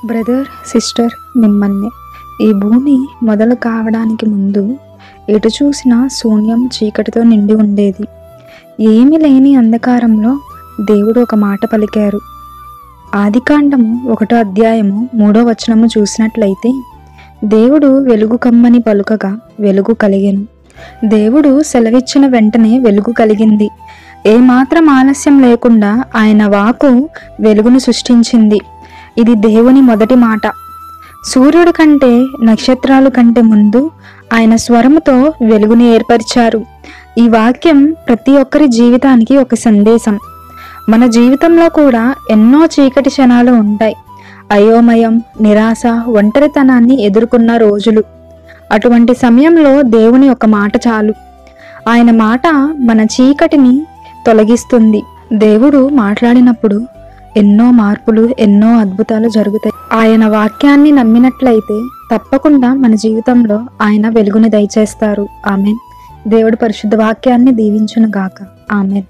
Brother sister, మిమ్మల్ని ఈ భూమి మొదలు కావడానికి ముందు ఎటు చూసినా శూన్యం, చీకటితో నిండి ఉండేది. ఏమీ లేని అంధకారంలో దేవుడు ఒక మాట పలికారు. ఆదికాండము 1వ అధ్యాయము 3వ వచనము చూసినట్లయితే, దేవుడు వెలుగు కమ్మని పలుకగా వెలుగు కలిగెను. దేవుడు సెలవిచ్చిన వెంటనే వెలుగు కలిగింది. ఏమాత్రం ఆలస్యం లేకుండా ఆయన వాక్కు వెలుగును సృష్టించింది. ఇది దేవుని మొదటి మాట. సూర్యుడు కంటే, నక్షత్రాలు కంటే ముందు ఆయన స్వరముతో వెలుగుని ఏర్పరిచారు. ఈ వాక్యం ప్రతి ఒక్కరి జీవితానికి ఒక సందేశం. మన జీవితంలో కూడా ఎన్నో చీకటి క్షణాలు ఉంటాయి. అయోమయం, నిరాశ, ఒంటరితనాన్ని ఎదుర్కొన్న రోజులు. అటువంటి సమయంలో దేవుని ఒక మాట చాలు. ఆయన మాట మన చీకటిని తొలగిస్తుంది. దేవుడు మాట్లాడినప్పుడు ఎన్నో మార్పులు, ఎన్నో అద్భుతాలు జరుగుతాయి. ఆయన వాక్యాన్ని నమ్మినట్లయితే తప్పకుండా మన జీవితంలో ఆయన వెలుగుని దయచేస్తారు. ఆమెన్. దేవుడి పరిశుద్ధ వాక్యాన్ని దీవించును గాక. ఆమెన్.